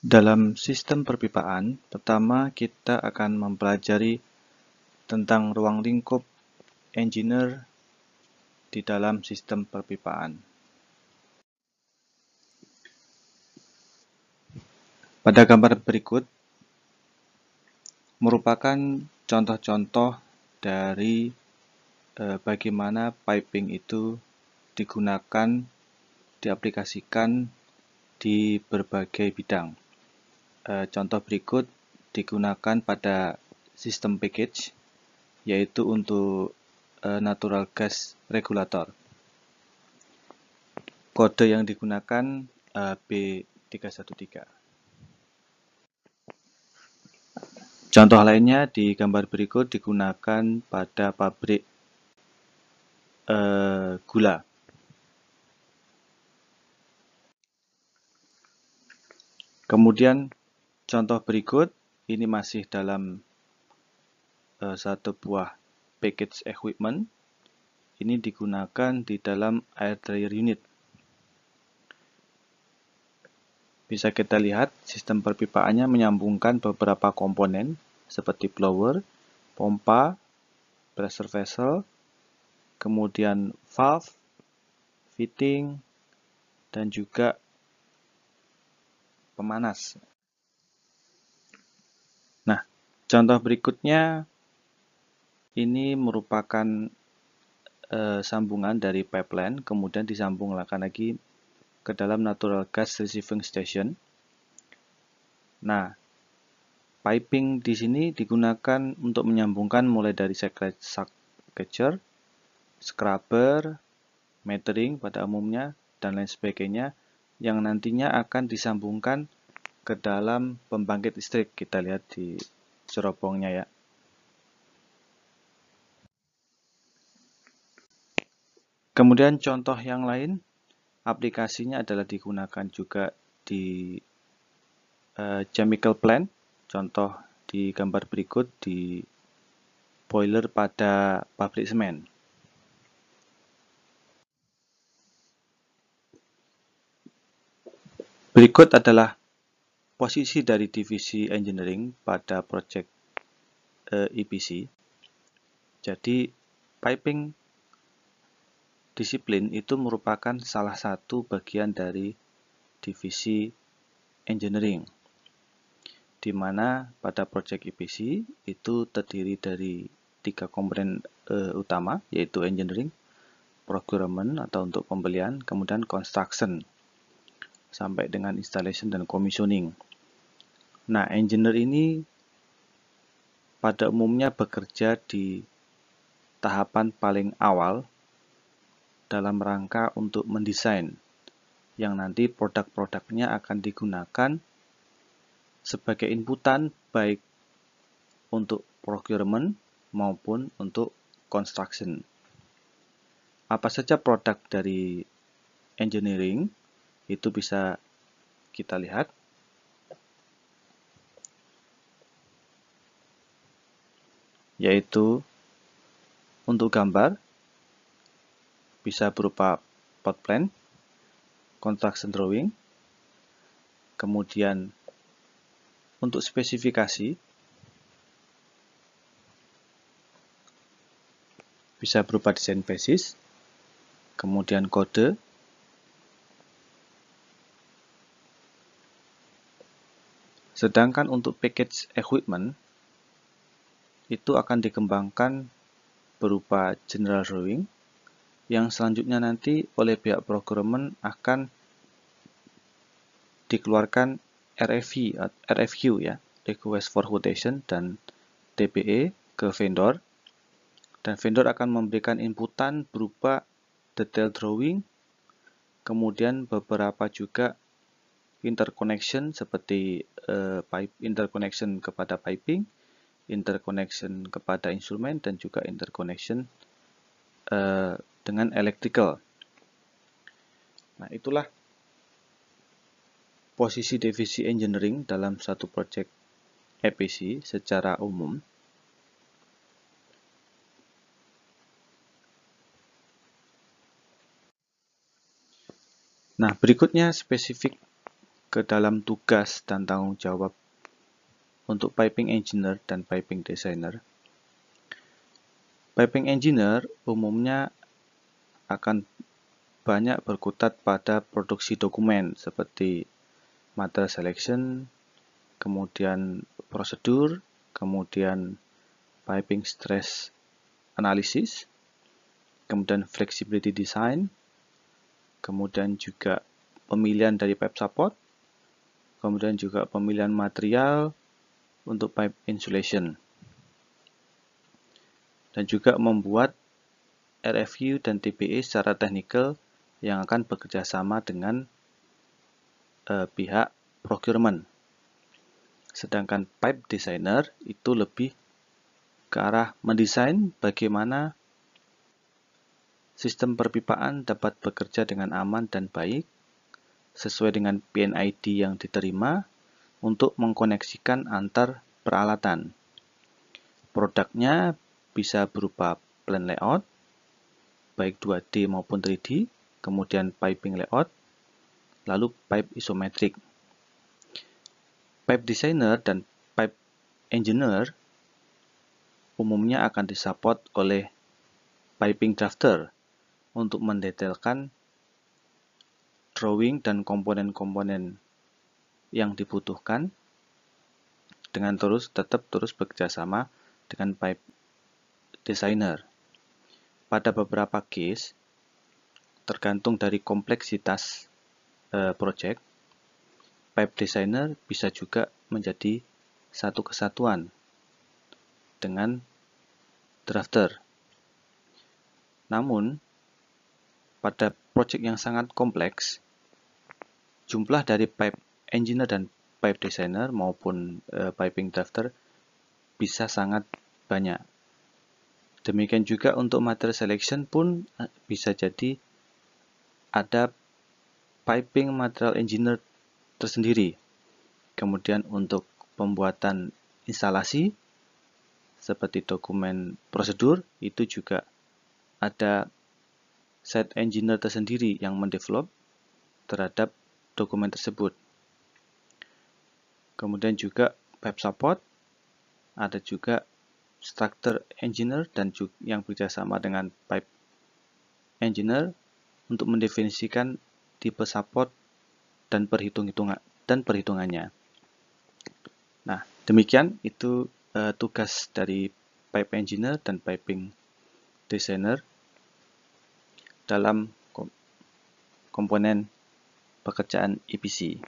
Dalam sistem perpipaan, pertama kita akan mempelajari tentang ruang lingkup engineer di dalam sistem perpipaan. Pada gambar berikut merupakan contoh-contoh dari bagaimana piping itu digunakan, diaplikasikan di berbagai bidang. Contoh berikut digunakan pada sistem package, yaitu untuk natural gas regulator. Kode yang digunakan B313. Contoh lainnya di gambar berikut digunakan pada pabrik gula. Kemudian contoh berikut ini masih dalam satu buah package equipment. Ini digunakan di dalam air dryer unit. Bisa kita lihat sistem perpipaannya menyambungkan beberapa komponen seperti blower, pompa, pressure vessel, kemudian valve, fitting, dan juga pemanas. Nah, contoh berikutnya ini merupakan sambungan dari pipeline, kemudian disambungkan lagi ke dalam natural gas receiving station. Nah, piping di sini digunakan untuk menyambungkan mulai dari suck catcher, scrubber, metering pada umumnya, dan lain sebagainya, yang nantinya akan disambungkan ke dalam pembangkit listrik. Kita lihat di cerobongnya ya. Kemudian contoh yang lain, aplikasinya adalah digunakan juga di chemical plant. Contoh di gambar berikut di boiler pada pabrik semen. Berikut adalah posisi dari divisi engineering pada project EPC. Jadi piping disiplin itu merupakan salah satu bagian dari divisi engineering, di mana pada project EPC itu terdiri dari 3 komponen utama, yaitu engineering, procurement atau untuk pembelian, kemudian construction sampai dengan installation dan commissioning. Nah, engineer ini pada umumnya bekerja di tahapan paling awal dalam rangka untuk mendesain yang nanti produk-produknya akan digunakan sebagai inputan baik untuk procurement maupun untuk construction. Apa saja produk dari engineering itu bisa kita lihat. Yaitu untuk gambar bisa berupa plot plan, construction drawing, kemudian untuk spesifikasi bisa berupa desain basis, kemudian kode, sedangkan untuk package equipment itu akan dikembangkan berupa general drawing yang selanjutnya nanti oleh pihak procurement akan dikeluarkan RFQ ya, request for quotation, dan TPE ke vendor, dan vendor akan memberikan inputan berupa detail drawing, kemudian beberapa juga interconnection seperti interconnection kepada piping, interconnection kepada instrumen, dan juga interconnection dengan electrical. Nah, itulah posisi divisi engineering dalam satu project EPC secara umum. Nah, berikutnya spesifik ke dalam tugas dan tanggung jawab untuk piping engineer dan piping designer. Piping engineer umumnya akan banyak berkutat pada produksi dokumen seperti material selection, kemudian prosedur, kemudian piping stress analysis, kemudian flexibility design, kemudian juga pemilihan dari pipe support, kemudian juga pemilihan material untuk pipe insulation, dan juga membuat RFQ dan TPE secara teknikal yang akan bekerja sama dengan pihak procurement. Sedangkan pipe designer itu lebih ke arah mendesain bagaimana sistem perpipaan dapat bekerja dengan aman dan baik sesuai dengan PNID yang diterima untuk mengkoneksikan antar peralatan. Produknya bisa berupa plan layout, baik 2D maupun 3D, kemudian piping layout, lalu pipe isometrik. Pipe designer dan pipe engineer umumnya akan disupport oleh piping drafter untuk mendetailkan drawing dan komponen-komponen yang dibutuhkan dengan tetap terus bekerja sama dengan pipe designer. Pada beberapa case, tergantung dari kompleksitas project, pipe designer bisa juga menjadi satu kesatuan dengan drafter. Namun, pada project yang sangat kompleks, jumlah dari pipe engineer dan pipe designer maupun piping drafter bisa sangat banyak. Demikian juga untuk material selection pun bisa jadi ada piping material engineer tersendiri. Kemudian untuk pembuatan instalasi seperti dokumen prosedur itu juga ada site engineer tersendiri yang mendevelop terhadap dokumen tersebut. Kemudian juga pipe support, ada juga structure engineer dan juga yang bekerjasama dengan pipe engineer untuk mendefinisikan tipe support dan perhitungannya. Nah, demikian itu tugas dari pipe engineer dan piping designer dalam komponen pekerjaan EPC.